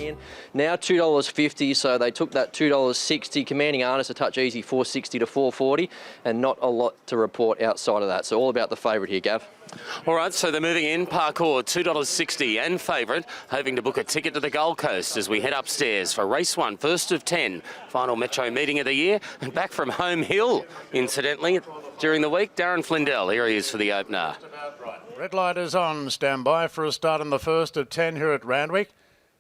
in. Now $2.50, so they took that $2.60. Commanding Artist a touch easy, $4.60 to $4.40, and not a lot to report outside of that. So all about the favourite here, Gav. All right, so they're moving in. Parkour, $2.60 and favourite, hoping to book a ticket to the Gold Coast as we head upstairs for race 1, first of 10, final Metro meeting of the year, and back from Home Hill, incidentally, during the week. Darren Flindell, here he is for the opener. Red light is on. Stand by for a start in the first of 10 here at Randwick.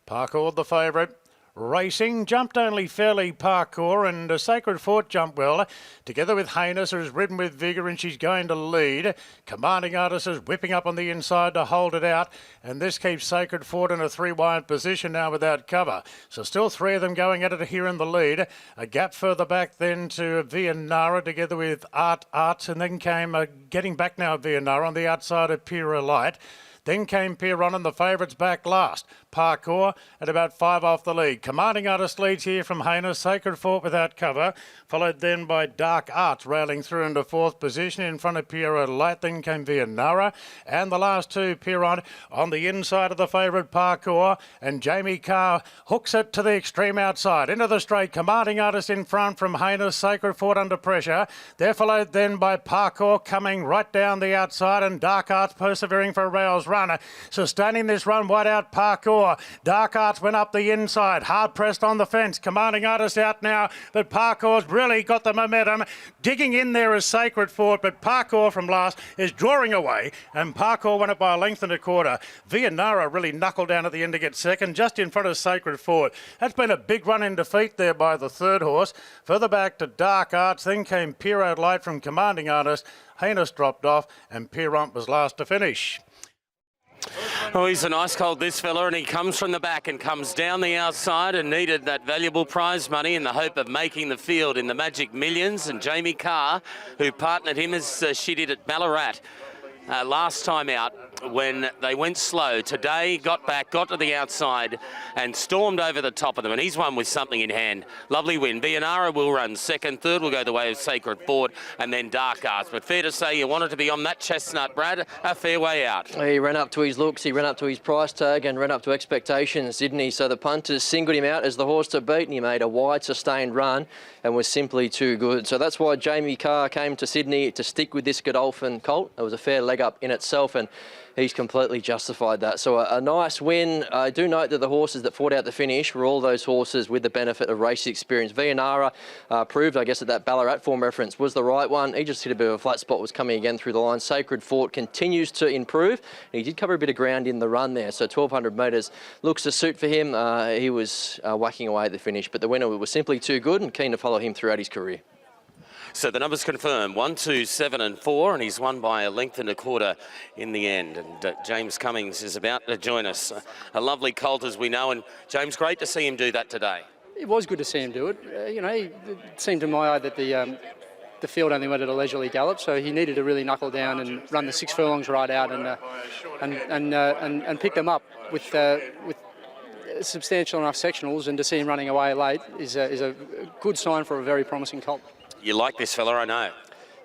Parkour the favourite. Racing, jumped only fairly Parkour, and Sacred Fort jumped well. Together with Heinous, who's ridden with vigour, and she's going to lead. Commanding Artist is whipping up on the inside to hold it out, and this keeps Sacred Fort in a 3-wide position now without cover. So still 3 of them going at it here in the lead. A gap further back then to Vianara together with Arts, and then came getting back now Vianara on the outside of Pira Light. Then came Piron and the favourites back last. Parkour at about 5 off the lead. Commanding Artist leads here from Heinous. Sacred Fort without cover. Followed then by Dark Arts railing through into 4th position in front of Piero Light. Then came Vianara. And the last 2, Piron on the inside of the favourite Parkour. And Jamie Carr hooks it to the extreme outside. Into the straight. Commanding Artist in front from Heinous. Sacred Fort under pressure. They're followed then by Parkour coming right down the outside. And Dark Arts persevering for a rails runner. Sustaining this run wide out Parkour. Dark Arts went up the inside, hard pressed on the fence. Commanding Artist out now, but Parkour's really got the momentum. Digging in there is Sacred Fort, but Parkour from last is drawing away, and Parkour won it by a length and a quarter. Vianara really knuckled down at the end to get second, just in front of Sacred Fort. That's been a big run in defeat there by the 3rd horse. Further back to Dark Arts, then came Piero Light from Commanding Artist. Heinous dropped off, and Pierrot was last to finish. Oh, he's an ice cold, this fella, and he comes from the back and comes down the outside and needed that valuable prize money in the hope of making the field in the Magic Millions. And Jamie Carr, who partnered him as she did at Ballarat last time out when they went slow. Today got back, got to the outside and stormed over the top of them, and he's won with something in hand. Lovely win. Vianara will run second. Third will go the way of Sacred Fort, and then Dark Arts. But fair to say you wanted to be on that chestnut, Brad. A fair way out. He ran up to his looks, he ran up to his price tag and ran up to expectations, didn't he? So the punters singled him out as the horse to beat, and he made a wide sustained run and was simply too good. So that's why Jamie Carr came to Sydney to stick with this Godolphin colt. It was a fair leg up in itself, and he's completely justified that. So a nice win. I do note that the horses that fought out the finish were all those horses with the benefit of race experience. Vianara proved, I guess, that Ballarat form reference was the right one. He just hit a bit of a flat spot, was coming again through the line. Sacred Fort continues to improve. He did cover a bit of ground in the run there, so 1,200 metres looks to suit for him. He was whacking away at the finish, but the winner was simply too good and keen to follow him throughout his career. So the numbers confirm 1, 2, 7 and 4, and he's won by a length and a quarter in the end. And James Cummings is about to join us. A lovely colt, as we know, and James, great to see him do that today. It was good to see him do it. It seemed to my eye that the field only went at a leisurely gallop, so he needed to really knuckle down and run the 6 furlongs right out and pick them up with substantial enough sectionals. And to see him running away late is a good sign for a very promising colt. You like this fella, I know.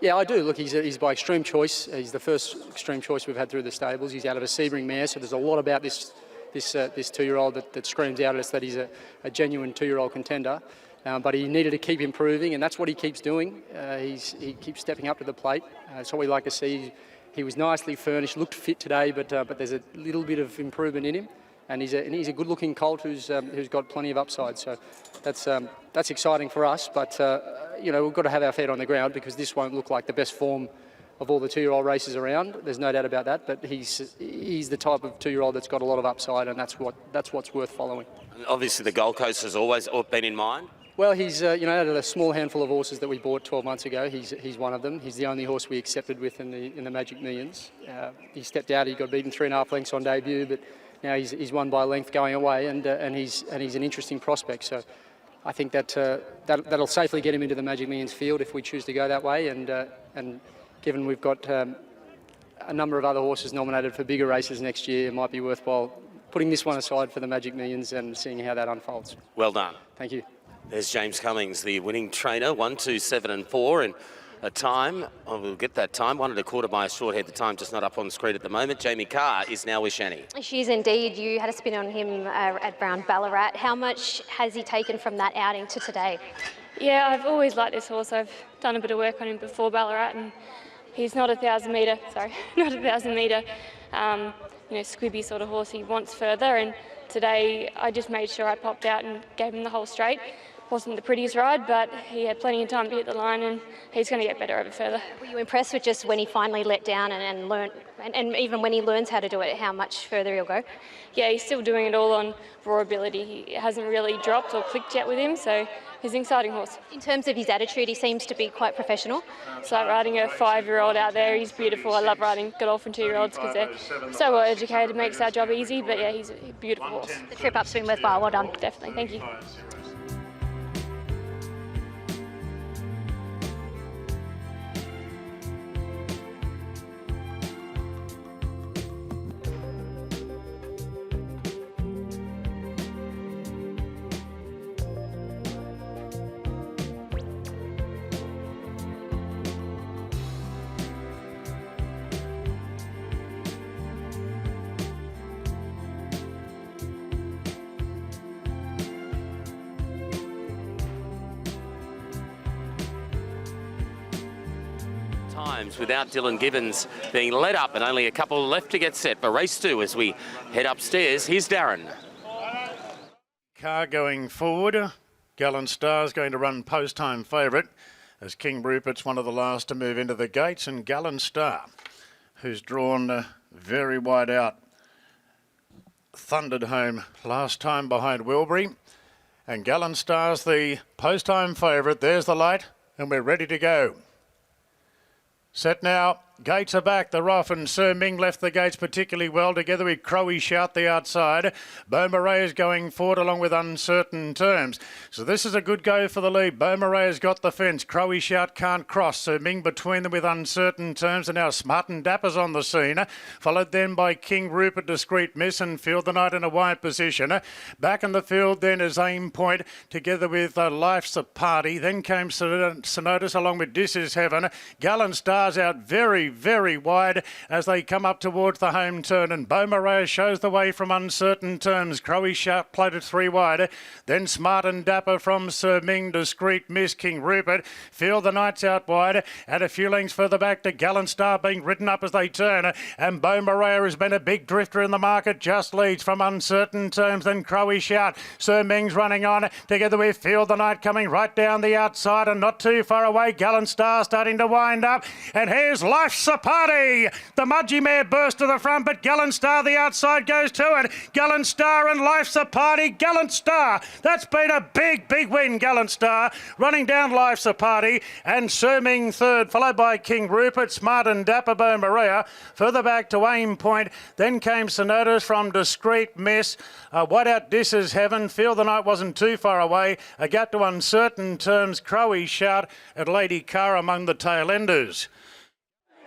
Yeah, I do. Look, he's by Extreme Choice. He's the first Extreme Choice we've had through the stables. He's out of a Sebring mare, so there's a lot about this 2-year-old that screams out at us that he's a genuine 2-year-old contender. But he needed to keep improving, and that's what he keeps doing. He keeps stepping up to the plate. That's what we like to see. He was nicely furnished, looked fit today, but there's a little bit of improvement in him. And he's a good-looking colt who's got plenty of upside. So that's exciting for us. But we've got to have our feet on the ground, because this won't look like the best form of all the 2-year-old races around. There's no doubt about that. But he's the type of 2-year-old that's got a lot of upside, and that's what's worth following. And obviously, the Gold Coast has always been in mind. Well, he's out of a small handful of horses that we bought 12 months ago. He's one of them. He's the only horse we accepted with in the Magic Millions. He stepped out. He got beaten 3.5 lengths on debut, but now he's won by a length going away, and he's an interesting prospect. So I think that'll safely get him into the Magic Millions field if we choose to go that way. And given we've got a number of other horses nominated for bigger races next year, it might be worthwhile putting this one aside for the Magic Millions and seeing how that unfolds. Well done. Thank you. There's James Cummings, the winning trainer, 1, 2, 7 and 4. And a time. Oh, we'll get that time. 1 1/4 by a short head. The time just not up on screen at the moment. Jamie Carr is now with Shani. She is indeed. You had a spin on him at round Ballarat. How much has he taken from that outing to today? Yeah, I've always liked this horse. I've done a bit of work on him before Ballarat, and he's not a 1,000 metre, not a 1,000 metre, squibby sort of horse. He wants further, and today I just made sure I popped out and gave him the whole straight. Wasn't the prettiest ride, but he had plenty of time to hit the line, and he's going to get better over further. Were you impressed with just when he finally let down and learned, and even when he learns how to do it, how much further he'll go? Yeah, he's still doing it all on raw ability. He hasn't really dropped or clicked yet with him, so he's an exciting horse. In terms of his attitude, he seems to be quite professional. It's like riding a 5-year-old out there. He's beautiful. I love riding Godolphin 2-year-olds because they're so well educated. Makes our job easy, but yeah, he's a beautiful horse. The trip up's been worthwhile. Well done. Definitely. Thank you. Times without Dylan Gibbons being led up and only a couple left to get set for race 2 as we head upstairs. Here's Darren. Car going forward. Gallant Star's going to run post-time favourite as King Rupert's one of the last to move into the gates, and Gallant Star, who's drawn very wide out, thundered home last time behind Wilbury. And Gallant Star's the post-time favourite. There's the light, and we're ready to go. Set now. Gates are back. They're off, and Sir Ming left the gates particularly well together with Crowy Shout the outside. Beaumarais is going forward along with Uncertain Terms. So this is a good go for the lead. Beaumarais has got the fence. Crowy Shout can't cross. Sir Ming between them with Uncertain Terms, and now Smart and Dapper's on the scene. Followed then by King Rupert, Discreet Miss, and Field the Night in a wide position. Back in the field then is Aim Point together with Life's a Party. Then came Sonotus along with This Is Heaven. Gallant Stars out very wide as they come up towards the home turn, and Beaumarais shows the way from Uncertain Terms. Crowy Sharp played it 3 wide. Then Smart and Dapper from Sir Ming, Discreet Miss, King Rupert. Feel the Knights out wide, and a few lengths further back to Gallant Star being ridden up as they turn, and Beaumarais has been a big drifter in the market, just leads from Uncertain Terms. Then Crowy Shout. Sir Ming's running on together with Feel the Night coming right down the outside and not too far away. Gallant Star starting to wind up, and here's Life's a Party. The Mudgee mare burst to the front, but Gallant Star the outside goes to it. Gallant Star and Life's a Party. Gallant Star, that's been a big win. Gallant Star running down Life's a Party, and Sir Ming third, followed by King Rupert, Smart and Dapper, Beaumarais. Further back to Aim Point, then came Sonotas from Discreet Miss. What out This Is Heaven. Feel the Night wasn't too far away. A gap to Uncertain Terms. Crowy Shout and Lady Carr among the tail enders.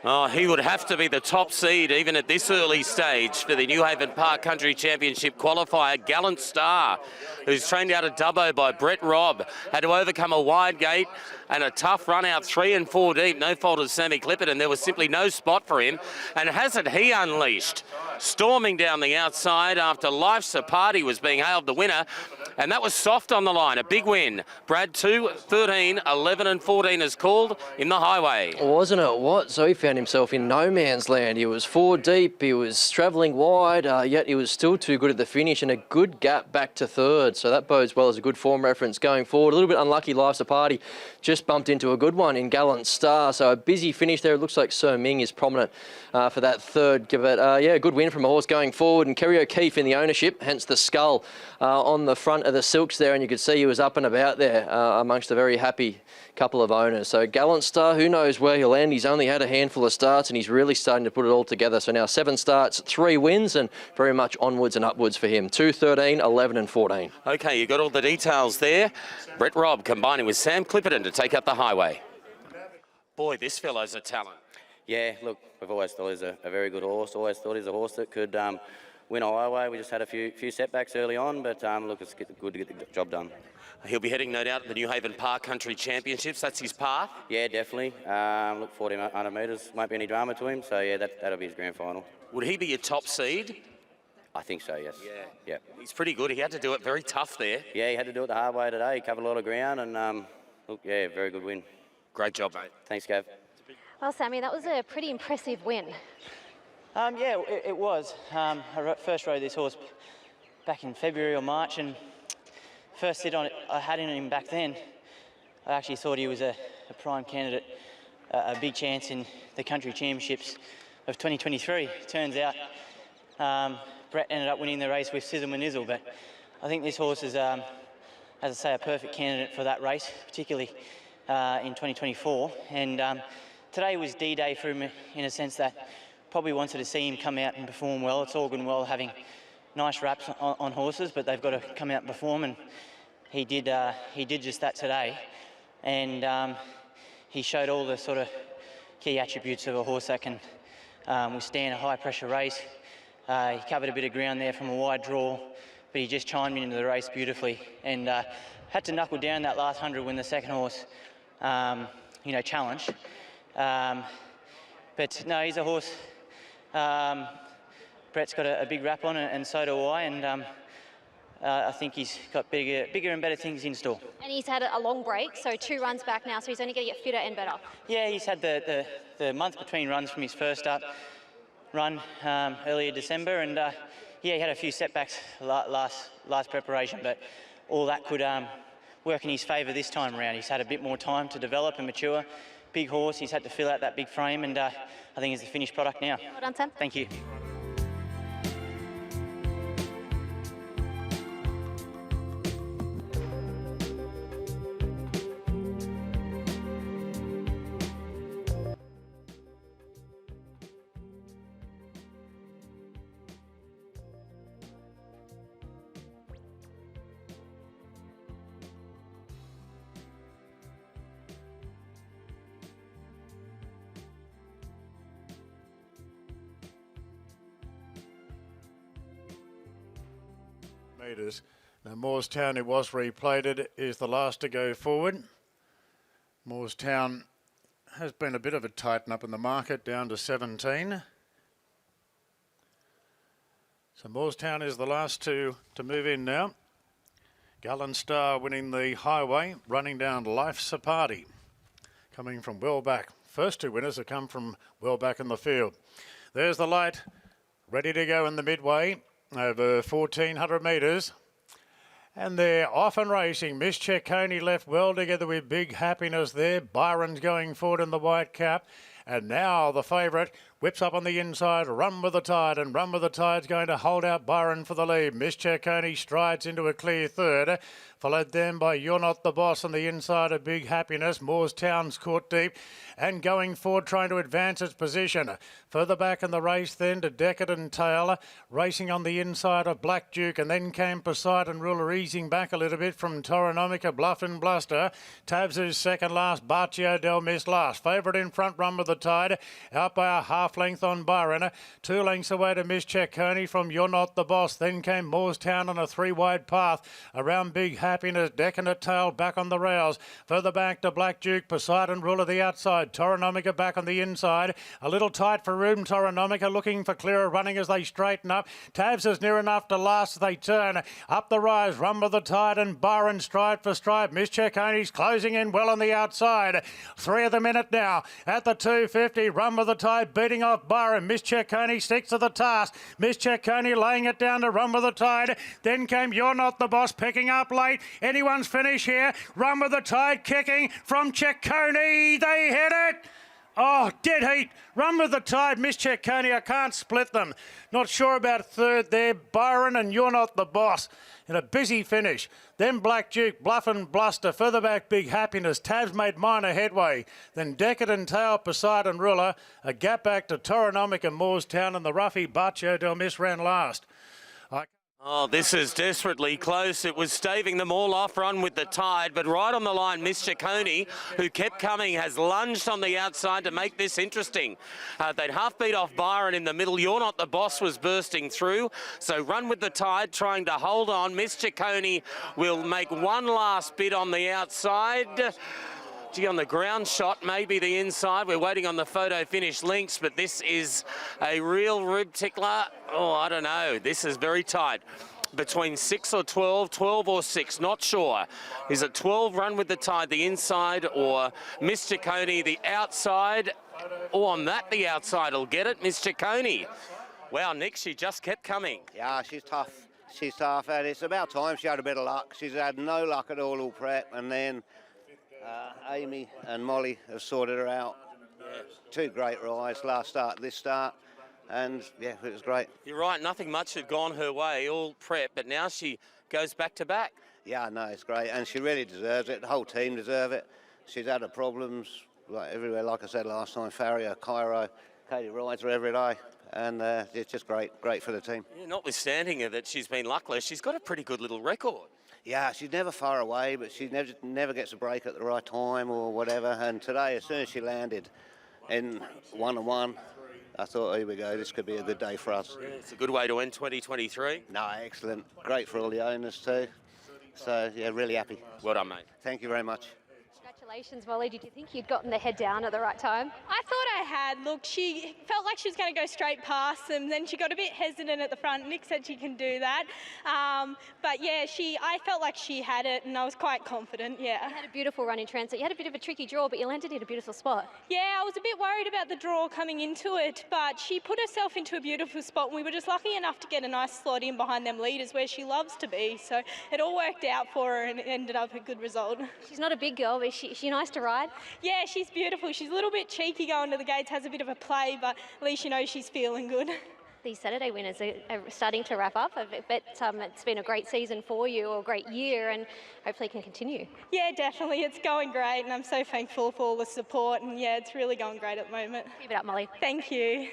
Oh, he would have to be the top seed even at this early stage for the New Haven Park Country Championship qualifier. Gallant Star, who's trained out of Dubbo by Brett Robb, had to overcome a wide gate and a tough run out 3 and 4 deep. No fault of Sammy Clippett, and there was simply no spot for him. And hasn't he unleashed? Storming down the outside after Life's a Party was being hailed the winner. And that was soft on the line, a big win. Brad 2, 13, 11 and 14 is called in the highway. Wasn't it what? So he found himself in no man's land. He was 4 deep, he was travelling wide, yet he was still too good at the finish, and a good gap back to third. So that bodes well as a good form reference going forward. A little bit unlucky, Life's a Party. Just bumped into a good one in Gallant Star. So a busy finish there. It looks like Sir Ming is prominent for that third. But yeah, good win from a horse going forward. And Kerry O'Keefe in the ownership, hence the skull on the front of the silks there. And you could see he was up and about there amongst a very happy couple of owners. So Gallant Star, who knows where he'll end. He's only had a handful of starts and he's really starting to put it all together. So now 7 starts, 3 wins, and very much onwards and upwards for him. 2, 13, 11 and 14. Okay, you got all the details there. Brett Robb combining with Sam Clipperton to take up the highway. Boy, this fellow's a talent. Yeah, look, we've always thought he's a very good horse. Always thought he's a horse that could win a highway. We just had a few setbacks early on, but look, it's good to get the job done. He'll be heading, no doubt, to the New Haven Park Country Championships. That's his path. Yeah, definitely. Look, 1,400 metres, won't be any drama to him, so yeah, that'll be his grand final. Would he be your top seed? I think so, yes. Yeah. He's pretty good. He had to do it very tough there. Yeah, he had to do it the hard way today. He covered a lot of ground, and look, yeah, very good win. Great job, mate. Thanks, Gav. Well, Sammy, that was a pretty impressive win. Yeah, it was. I first rode this horse back in February or March, and first sit on it I had in him back then. I actually thought he was a prime candidate, a big chance in the country championships of 2023. Turns out Brett ended up winning the race with Sizzle Manizzle, but I think this horse is, as I say, a perfect candidate for that race, particularly in 2024. And today was D-Day for him in a sense that probably wanted to see him come out and perform well. It's all good and well having nice wraps on horses, but they've got to come out and perform, and he did just that today. And he showed all the sort of key attributes of a horse that can withstand a high-pressure race. He covered a bit of ground there from a wide draw, but he just chimed into the race beautifully, and had to knuckle down that last 100 when the second horse, challenged. But no, he's a horse. Brett's got a big rap on it, and so do I, and I think he's got bigger and better things in store. And he's had a long break, so 2 runs back now, so he's only going to get fitter and better. Yeah, he's had the month between runs from his first up run earlier December, and yeah, he had a few setbacks last preparation, but all that could work in his favour this time around. He's had a bit more time to develop and mature. Big horse, he's had to fill out that big frame, and I think he's the finished product now. Well done, Sam. Thank you. Metres. Now Moorestown, who was replated, is the last to go forward. Moorestown has been a bit of a tighten up in the market, down to 17. So Moorestown is the last to move in now. Gullen Star winning the highway, running down Life's a Party, coming from well back. First 2 winners have come from well back in the field. There's the light, ready to go in the midway, over 1,400 metres. And they're off and racing. Miss Cecconi left well together with Big Happiness there. Byron's going forward in the white cap. And now the favourite whips up on the inside, Run With The Tide, and Run With The Tide's going to hold out Byron for the lead. Miss Cecconi strides into a clear third, followed then by You're Not The Boss on the inside of Big Happiness. Moorestown's caught deep and going forward trying to advance its position. Further back in the race then to Decadent Tail, racing on the inside of Black Duke, and then came Poseidon Ruler easing back a little bit from Toronomica, Bluff and Bluster. Tabs is second last, Baccio Del Mis last. Favourite in front, Run With The Tide, out by a half length on Byron. 2 lengths away to Miss Cecconi from You're Not The Boss. Then came Moorestown on a 3-wide path around Big Happiness, Decadent Tail back on the rails. Further back to Black Duke, Poseidon Ruler the outside, Toronomica back on the inside. A little tight for room, Toronomica looking for clearer running as they straighten up. Tabs is near enough to last as they turn. Up the rise, Run With The Tide and Byron stride for stride. Miss Cecconi's closing in well on the outside. 3 of the minute now at the 250. Run With The Tide beating off Byron. Miss Cecconi sticks to the task. Miss Cecconi laying it down to Run With The Tide. Then came You're Not The Boss picking up late. Anyone's finish here. Run With The Tide kicking from Cecconi. They hit it. Oh, dead heat. Run With The Tide, Miss Cecconi. I can't split them. Not sure about third there. Byron and You're Not The Boss in a busy finish. Then Black Duke, Bluff and Bluster. Further back, Big Happiness. Tabs made minor headway. Then Decadent Tail, Poseidon Ruler. A gap back to Toronomic and Moorestown, and the roughie Baccio Del Mis ran last. Oh, this is desperately close. It was staving them all off, Run with the Tide, but right on the line, Miss Ciccone, who kept coming, has lunged on the outside to make this interesting. They'd half beat off Byron in the middle. You're Not the Boss was bursting through, so Run with the Tide trying to hold on. Miss Ciccone will make one last bid on the outside. Gee, on the ground shot, maybe the inside. We're waiting on the photo finish links, but this is a real rib tickler. Oh, I don't know. This is very tight. Between 6 or 12, 12 or 6, not sure. Is it 12, Run with the Tide, the inside, or Miss Ciccone, the outside? Oh, on that, the outside will get it, Miss Ciccone. Wow, Nick, she just kept coming. Yeah, she's tough. She's tough, and it's about time she had a bit of luck. She's had no luck at all prep, and then Amy and Molly have sorted her out. Two great rides, last start, this start, and yeah, it was great. You're right, nothing much had gone her way, all prep, but now she goes back to back. Yeah, no, it's great, and she really deserves it. The whole team deserve it. She's had her problems like everywhere, like I said last time, Farrier, Cairo, Katie rides her every day, and it's just great for the team. Yeah, notwithstanding that she's been luckless, she's got a pretty good little record. Yeah, she's never far away, but she never gets a break at the right time or whatever. And today, as soon as she landed in 1-on-1, I thought, here we go, this could be a good day for us. Yeah, it's a good way to end 2023. No, excellent. Great for all the owners too. So, yeah, really happy. Well done, mate. Thank you very much. Congratulations, Molly. Did you think you'd gotten the head down at the right time? I thought I had. Look, she felt like she was going to go straight past them. Then she got a bit hesitant at the front. Nick said she can do that. But yeah, I felt like she had it, and I was quite confident, yeah. You had a beautiful run in transit. You had a bit of a tricky draw, but you landed in a beautiful spot. Yeah, I was a bit worried about the draw coming into it, but she put herself into a beautiful spot, and we were just lucky enough to get a nice slot in behind them leaders where she loves to be. So it all worked out for her, and it ended up a good result. She's not a big girl, but is she nice to ride? Yeah, she's beautiful. She's a little bit cheeky going to the gates, has a bit of a play, but at least you know she's feeling good. These Saturday winners are starting to wrap up, but it's been a great season for you, or a great year, and hopefully it can continue. Yeah, definitely. It's going great, and I'm so thankful for all the support, and yeah, it's really going great at the moment. Keep it up, Molly. Thank you.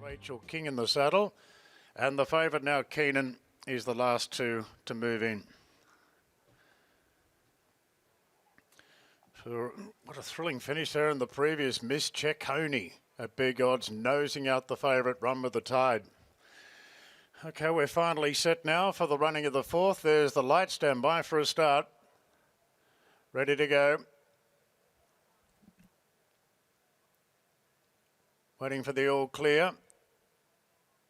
Rachel King in the saddle, and the favourite now, Keenan, is the last two to move in. So, what a thrilling finish there in the previous. Miss Ciccone at big odds, nosing out the favourite, Run with the Tide. Okay, we're finally set now for the running of the fourth. There's the light. Stand by for a start. Ready to go. Waiting for the all clear.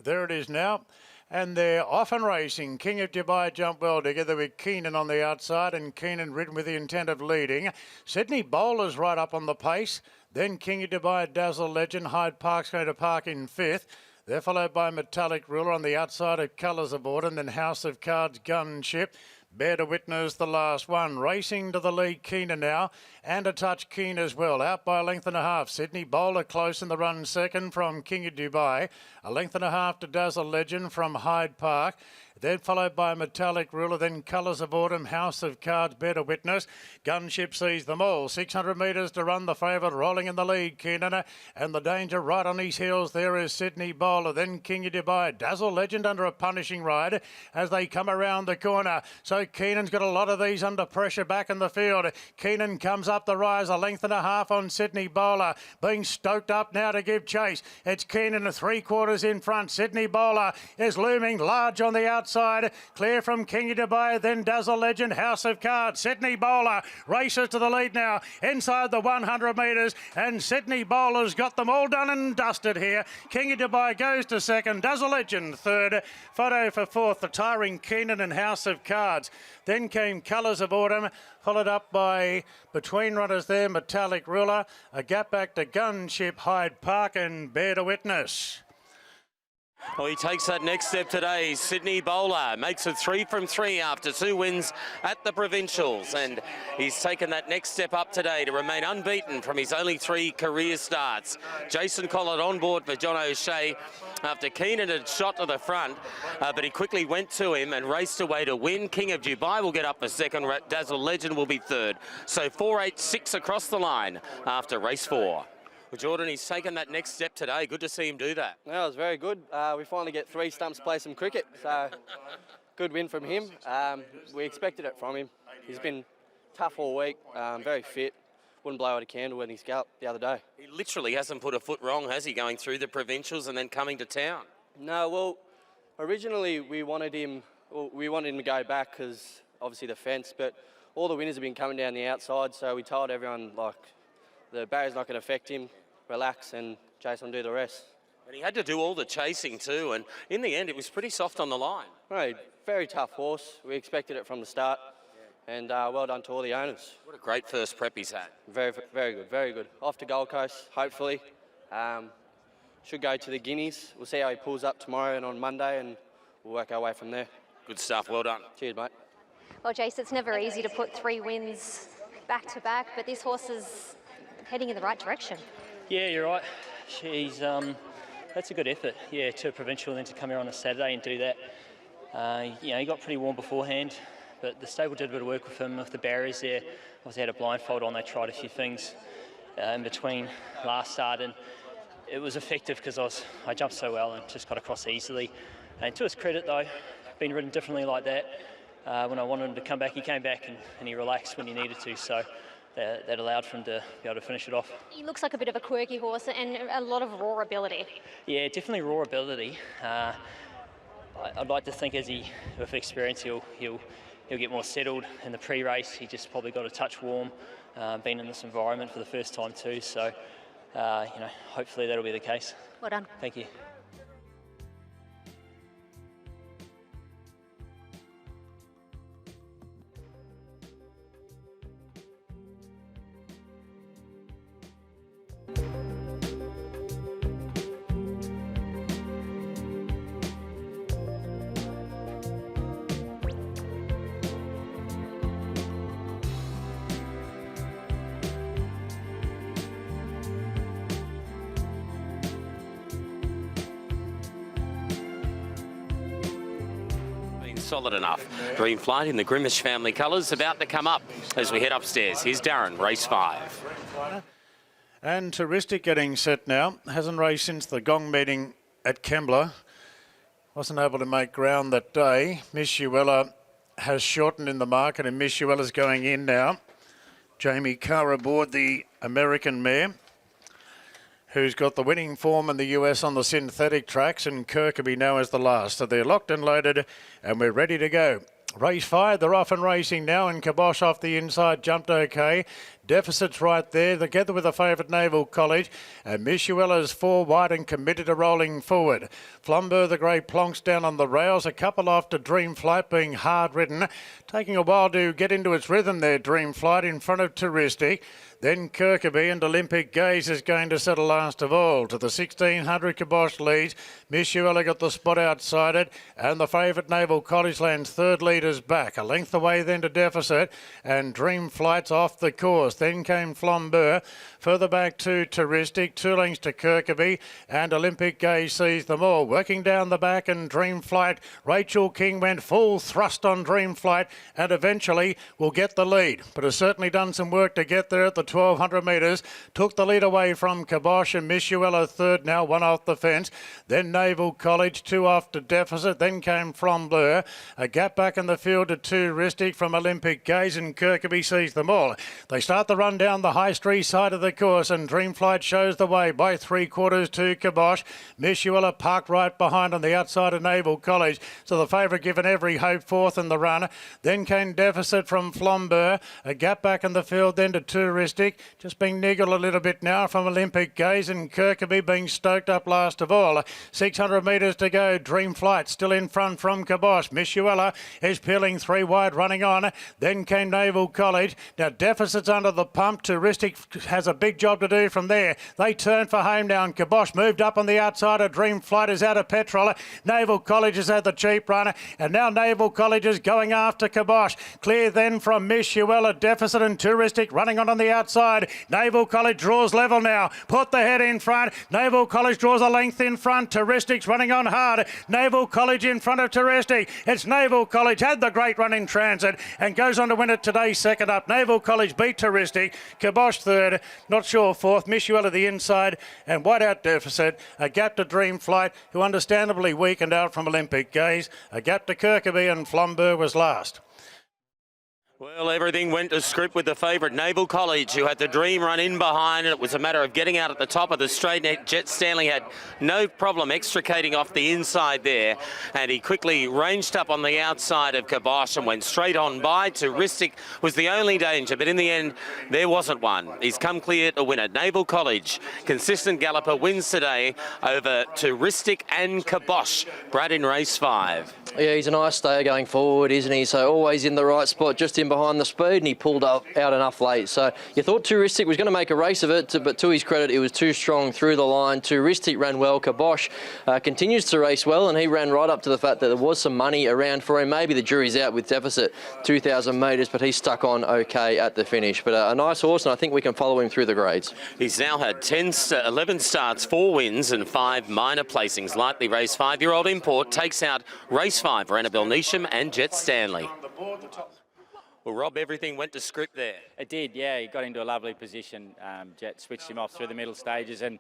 There it is now. And they're off and racing. King of Dubai jumped well together with Keenan on the outside, and Keenan ridden with the intent of leading. Sydney Bowler's right up on the pace. Then King of Dubai, Dazzle Legend. Hyde Park's going to park in fifth. They're followed by Metallic Ruler on the outside of Colours of Autumn, then House of Cards Gunship. Bear to Witness the last one. Racing to the lead, Keenan now, and a touch Keen as well. Out by a length and a half. Sydney Bowler close in the run second from King of Dubai. A length and a half to Dazzle Legend from Hyde Park. Then followed by Metallic Ruler, then Colours of Autumn, House of Cards, Better Witness. Gunship sees them all. 600 metres to run, the favourite rolling in the lead, Keenan. And the danger right on his heels there is Sydney Bowler, then King of Dubai. Dazzle Legend under a punishing ride as they come around the corner. So Keenan's got a lot of these under pressure back in the field. Keenan comes up the rise, a length and a half on Sydney Bowler. Being stoked up now to give chase. It's Keenan 3/4 in front. Sydney Bowler is looming large on the outside. Clear from King of Dubai, then Dazzle Legend, House of Cards. Sydney Bowler races to the lead now inside the 100 metres, and Sydney Bowler's got them all done and dusted here. King of Dubai goes to second, Dazzle Legend third. Photo for fourth, the tiring Keenan and House of Cards. Then came Colours of Autumn, followed up by between runners there, Metallic Ruler, a gap back to Gunship, Hyde Park and Bear to Witness. Well, he takes that next step today. Sydney Bowler makes it 3 from 3 after 2 wins at the Provincials, and he's taken that next step up today to remain unbeaten from his only 3 career starts. Jason Collett on board for John O'Shea after Keenan had shot to the front, but he quickly went to him and raced away to win. King of Dubai will get up for second. Dazzle Legend will be third. So 4-8-6 across the line after race 4. Well, Jordan, he's taken that next step today. Good to see him do that. Yeah, it was very good. We finally get 3 stumps to play some cricket, so good win from him. We expected it from him. He's been tough all week, very fit. Wouldn't blow out a candle when he scalped the other day. He literally hasn't put a foot wrong, has he, going through the Provincials and then coming to town? No, well, originally we wanted him to go back because obviously the fence, but all the winners have been coming down the outside, so we told everyone, like, the barrier's not going to affect him, relax, and Jason will do the rest. And he had to do all the chasing too, and in the end it was pretty soft on the line. Right, very tough horse. We expected it from the start, and well done to all the owners. What a great first prep he's had. Very, very good, very good. Off to Gold Coast, hopefully. Should go to the Guineas. We'll see how he pulls up tomorrow and on Monday, and we'll work our way from there. Good stuff, well done. Cheers, mate. Well, Jace, it's never easy to put 3 wins back to back, but this horse is heading in the right direction. Yeah, you're right. She's that's a good effort. Yeah, to a provincial, then to come here on a Saturday and do that. You know, he got pretty warm beforehand, but the stable did a bit of work with him with the barriers there. Obviously had a blindfold on. They tried a few things in between last start, and it was effective because I jumped so well and just got across easily. And to his credit, though, been ridden differently like that. When I wanted him to come back, he came back and he relaxed when he needed to. So. That allowed for him to be able to finish it off. He looks like a bit of a quirky horse and a lot of raw ability. Yeah, definitely raw ability. I'd like to think with experience, he'll get more settled in the pre-race. He just probably got a touch warm, been in this environment for the first time too. So, you know, hopefully that'll be the case. Well done. Thank you. Solid enough. Dream Flight in the Grimmish family colours about to come up as we head upstairs. Here's Darren, race 5. And Touristic getting set now. Hasn't raced since the gong meeting at Kembla. Wasn't able to make ground that day. Miss Uella has shortened in the market and Miss Uella's going in now. Jamie Carr aboard the American mare, who's got the winning form in the US on the synthetic tracks, and Kirkby now is the last. So they're locked and loaded and we're ready to go. Race 5, they're off and racing now, and Kibosh off the inside jumped okay. Deficit's right there, together with the favourite Naval College, and Miss Uella's 4 wide and committed to rolling forward. Flumber the Grey plonks down on the rails, a couple off to Dream Flight being hard ridden. Taking a while to get into its rhythm there, Dream Flight in front of Touristic. Then Kirkby and Olympic Gaze is going to settle last of all. To the 1600, Kibosh leads. Miss Uella got the spot outside it, and the favourite Naval College lands third leaders back. A length away then to Deficit, and Dream Flight's off the course. Then came Flambeur. Further back to Touristic, 2 lengths to Kirkby, and Olympic Gaze sees them all. Working down the back, and Dream Flight, Rachel King went full thrust on Dream Flight, and eventually will get the lead. But has certainly done some work to get there at the 1200 metres. Took the lead away from Kibosh, and Miss Uella third now, 1 off the fence. Then Naval College, 2 off to Deficit. Then came Flambeur. A gap back in the field to Touristic from Olympic Gaze, and Kirkby sees them all. They start Start the run down the High Street side of the course, and Dreamflight shows the way by 3/4 to Kibosh. Miss Uella parked right behind on the outside of Naval College. So the favourite given every hope fourth in the run. Then came Deficit from Flambeur. A gap back in the field then to Touristic. Just being niggled a little bit now from Olympic Gaze, and Kirkby being stoked up last of all. 600 metres to go. Dreamflight still in front from Kibosh. Miss Uella is peeling 3 wide, running on. Then came Naval College. Now Deficit's under the pump. Touristic has a big job to do from there. They turn for home now, and Kibosh moved up on the outside of Dreamflight, is out of petrol. Naval College has had the cheap run, and now Naval College is going after Kibosh. Clear then from Miss Uella, Deficit and Touristic running on the outside. Naval College draws level now. Put the head in front. Naval College draws a length in front. Touristic's running on hard. Naval College in front of Touristic. It's Naval College had the great run in transit and goes on to win it today. Second up, Naval College beat Touristic. Kibosh third, not sure fourth. Miss Uella the inside, and Whiteout Deficit. A gap to Dreamflight, who understandably weakened out from Olympic Gaze. A gap to Kirkby, and Flambeur was last. Well, everything went to script with the favourite Naval College, who had the dream run in behind, and it was a matter of getting out at the top of the straight net. Jet Stanley had no problem extricating off the inside there, and he quickly ranged up on the outside of Kibosh and went straight on by. Touristic was the only danger, but in the end, there wasn't one. He's come clear to win it. Naval College, consistent galloper, wins today over Touristic and Kibosh. Brad in race 5. Yeah, he's a nice stayer going forward, isn't he? So always in the right spot, just in behind the speed, and he pulled out enough late. So you thought Touristic was going to make a race of it, but to his credit, he was too strong through the line. Touristic ran well. Kibosh continues to race well, and he ran right up to the fact that there was some money around for him. Maybe the jury's out with Deficit, 2,000 metres, but he stuck on okay at the finish. But a nice horse, and I think we can follow him through the grades. He's now had 11 starts, 4 wins and 5 minor placings. Lightly raced 5-year-old import takes out race 5 for Annabelle Neesham and Jet Stanley. Well, Rob, everything went to script there. It did, yeah. He got into a lovely position. Jet switched him off through the middle stages and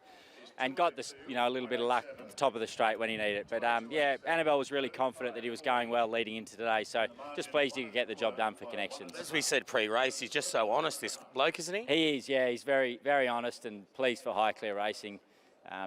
got this, a little bit of luck at the top of the straight when he needed it. But yeah, Annabelle was really confident that he was going well leading into today. So just pleased he could get the job done for Connections. As we said pre-race, he's just so honest, this bloke, isn't he? He is, yeah. He's very, very honest and pleased for Highclere Racing.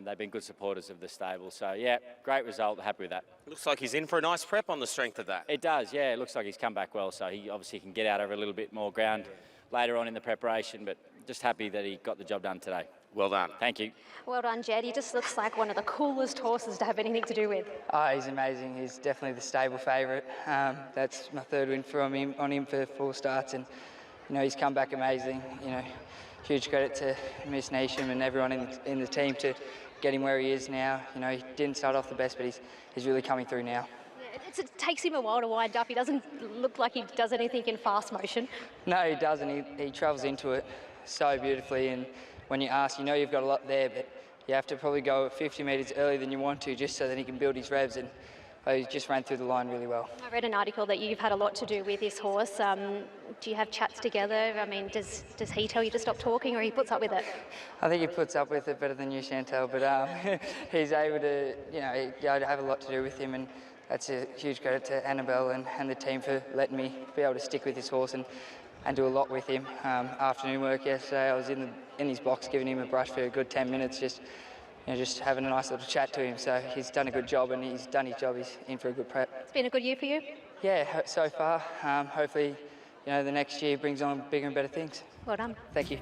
They've been good supporters of the stable. So, yeah, great result. Happy with that. Looks like he's in for a nice prep on the strength of that. It does, yeah. It looks like he's come back well. So he obviously can get out over a little bit more ground later on in the preparation. But just happy that he got the job done today. Well done. Thank you. Well done, Jed. He just looks like one of the coolest horses to have anything to do with. Oh, he's amazing. He's definitely the stable favourite. That's my third win from him on him for 4 starts. And, he's come back amazing. Huge credit to Miss Neesham and everyone in the team to get him where he is now. He didn't start off the best, but he's really coming through now. It takes him a while to wind up. He doesn't look like he does anything in fast motion. No, he doesn't. He travels into it so beautifully, and when you ask, you've got a lot there, but you have to probably go 50 metres earlier than you want to just so that he can build his revs, and he just ran through the line really well. I read an article that you've had a lot to do with this horse. Do you have chats together? I mean, does he tell you to stop talking, or he puts up with it? I think he puts up with it better than you, Chantal, but he's able to, I have a lot to do with him, and that's a huge credit to Annabelle and the team for letting me be able to stick with this horse and do a lot with him. Afternoon work yesterday, I was in his box giving him a brush for a good 10 minutes, just having a nice little chat to him. So he's done a good job, and he's done his job. He's in for a good prep. It's been a good year for you? Yeah, so far. Hopefully, the next year brings on bigger and better things. Well done. Thank you.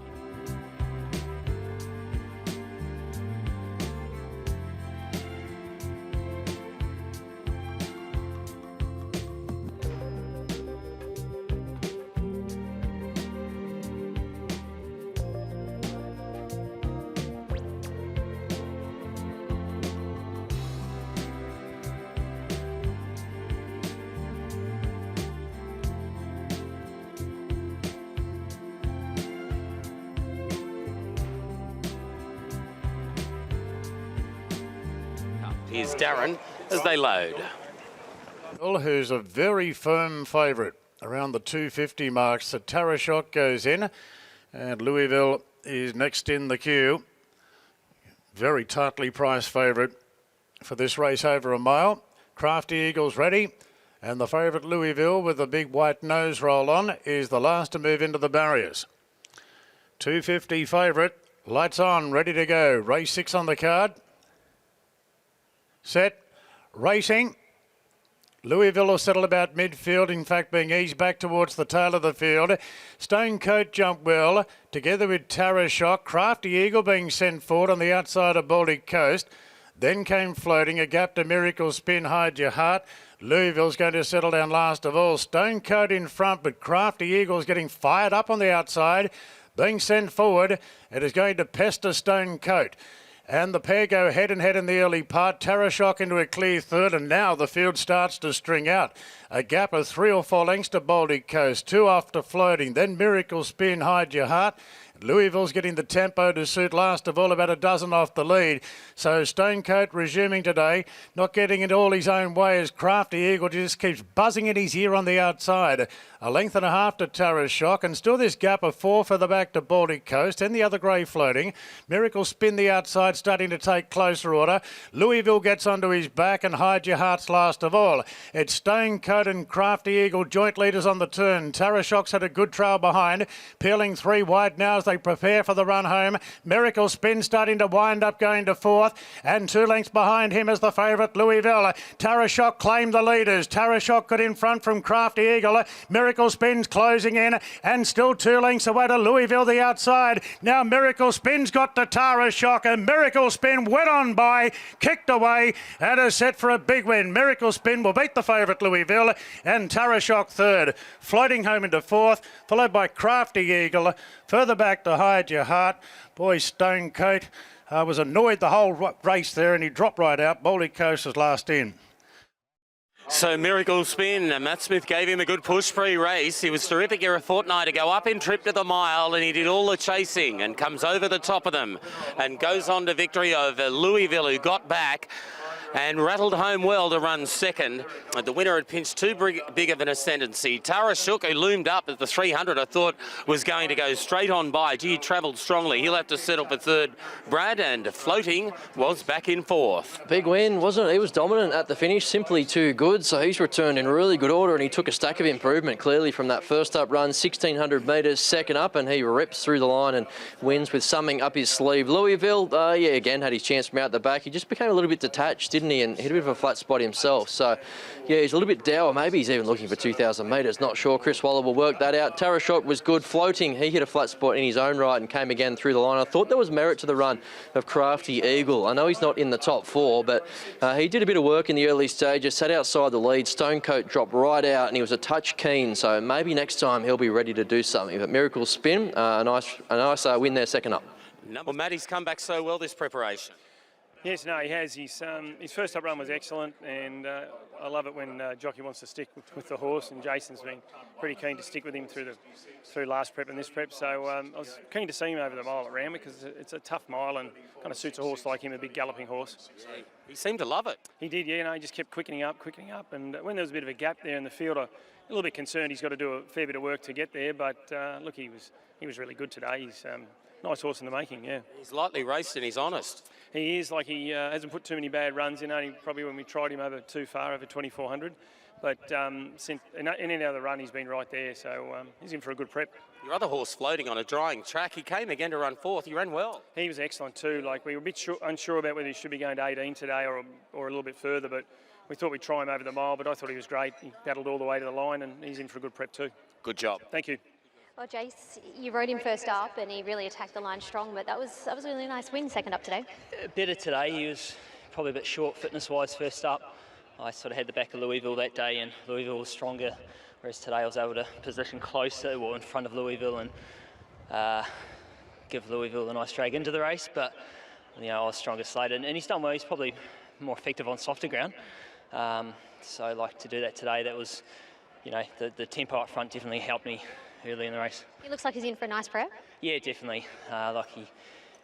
Here's Darren as they load. Who's a very firm favourite around the 250 mark. So Tarashok goes in, and Louisville is next in the queue. Very tightly priced favourite for this race over a mile. Crafty Eagles ready, and the favourite Louisville with the big white nose roll on is the last to move into the barriers. 250 favourite. Lights on, ready to go. Race 6 on the card. Set. Racing. Louisville will settle about midfield, in fact being eased back towards the tail of the field. Stonecoat jumped well, together with Tara Shock. Crafty Eagle being sent forward on the outside of Baltic Coast. Then came floating, a gap to Miracle Spin, Hide Your Heart. Louisville's going to settle down last of all. Stonecoat in front, but Crafty Eagle's getting fired up on the outside. Being sent forward, it is going to pester Stonecoat. And the pair go head and head in the early part. Tara Shock into a clear third, and now the field starts to string out. A gap of 3 or 4 lengths to Baltic Coast, 2 off to floating. Then Miracle Spin, Hide Your Heart. Louisville's getting the tempo to suit last of all, about a dozen off the lead. So Stonecoat resuming today, not getting it all his own way as Crafty Eagle just keeps buzzing in his ear on the outside. A length and a half to Tara Shock, and still this gap of 4 for the back to Baltic Coast, and the other grey floating. Miracle Spin the outside, starting to take closer order. Louisville gets onto his back, and Hide Your Heart's last of all. It's Stonecoat and Crafty Eagle, joint leaders on the turn. Tara Shock's had a good trail behind, peeling 3 wide now as they prepare for the run home. Miracle Spin starting to wind up, going to 4th, and 2 lengths behind him as the favourite Louisville. Tara Shock claimed the leaders. Tara Shock got in front from Crafty Eagle. Miracle Spin's closing in, and still 2 lengths away to Louisville the outside. Now Miracle Spin's got to Tara Shock, and Miracle Spin went on by, kicked away, and is set for a big win. Miracle Spin will beat the favourite Louisville, and Tara Shock third. Floating home into 4th, followed by Crafty Eagle. Further back to Hide Your Heart. Boy, Stonecoat was annoyed the whole race there, and he dropped right out. Baltic Coast was last in. So Miracle Spin, Matt Smith gave him a good push pre-race. He was terrific here a fortnight ago, up in trip to the mile, and he did all the chasing and comes over the top of them and goes on to victory over Louisville, who got back and rattled home well to run second. The winner had pinched too big of an ascendancy. Tara Shook, who loomed up at the 300, I thought was going to go straight on by. Gee, he travelled strongly. He'll have to settle for third, Brad, and floating was back in 4th. Big win, wasn't it? He was dominant at the finish, simply too good. So he's returned in really good order, and he took a stack of improvement clearly from that first up run, 1,600 metres, second up, and he rips through the line and wins with something up his sleeve. Louisville, yeah, again, had his chance from out the back. He just became a little bit detached, didn't he? And hit a bit of a flat spot himself. So, yeah, he's a little bit dour. Maybe he's even looking for 2,000 metres. Not sure. Chris Waller will work that out. Tara Shock was good. Floating, he hit a flat spot in his own right and came again through the line. I thought there was merit to the run of Crafty Eagle. I know he's not in the top 4, but he did a bit of work in the early stages, sat outside the lead. Stonecoat dropped right out, and he was a touch keen. So maybe next time he'll be ready to do something. But Miracle Spin, a nice win there, second up. Well, Matty's come back so well this preparation. Yes, no, he has. His first up run was excellent, and I love it when jockey wants to stick with the horse, and Jason's been pretty keen to stick with him through last prep and this prep. So I was keen to see him over the mile at Randwick because it's a tough mile and kind of suits a horse like him, a big galloping horse. He seemed to love it. He did, yeah. No, he just kept quickening up, and when there was a bit of a gap there in the field, I'm a little bit concerned. He's got to do a fair bit of work to get there, but look, he was really good today. He's nice horse in the making, yeah. He's lightly raced and he's honest. He is, like he hasn't put too many bad runs in, only probably when we tried him over too far, over 2,400. But since in any other run, he's been right there, so he's in for a good prep. Your other horse floating on a drying track, he came again to run 4th. He ran well. He was excellent too. Like we were a bit unsure about whether he should be going to 18 today or a little bit further, but we thought we'd try him over the mile, but I thought he was great. He battled all the way to the line, and he's in for a good prep too. Good job. Thank you. Well, Jace, you rode him first up and he really attacked the line strong, but that was a really nice win second up today. Better today. He was probably a bit short fitness-wise first up. I sort of had the back of Louisville that day, and Louisville was stronger, whereas today I was able to position closer, well, in front of Louisville, and give Louisville a nice drag into the race. But you know, I was stronger slated, and he's done well. He's probably more effective on softer ground. So I like to do that today. That was, you know, the tempo up front definitely helped me early in the race. He looks like he's in for a nice prep. Yeah, definitely. Like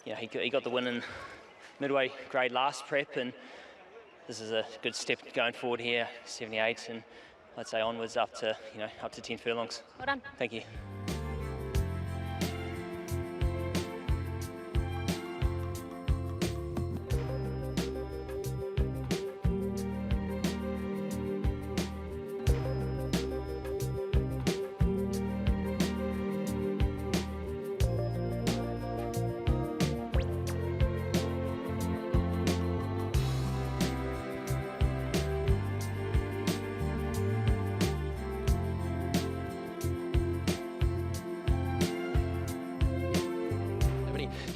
he got the win in midway grade last prep, and this is a good step going forward here, 78, and I'd say onwards up to 10 furlongs. Well done. Thank you.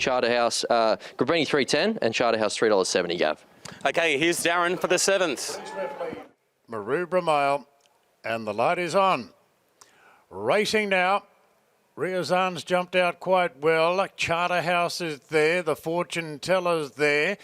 Charterhouse, Grabini $3.10 and Charterhouse $3.70, Gav. Okay, here's Darren for the 7th. Maroubra Mile, and the light is on. Racing now. Riazan's jumped out quite well. Charterhouse is there. The Fortune Teller's there.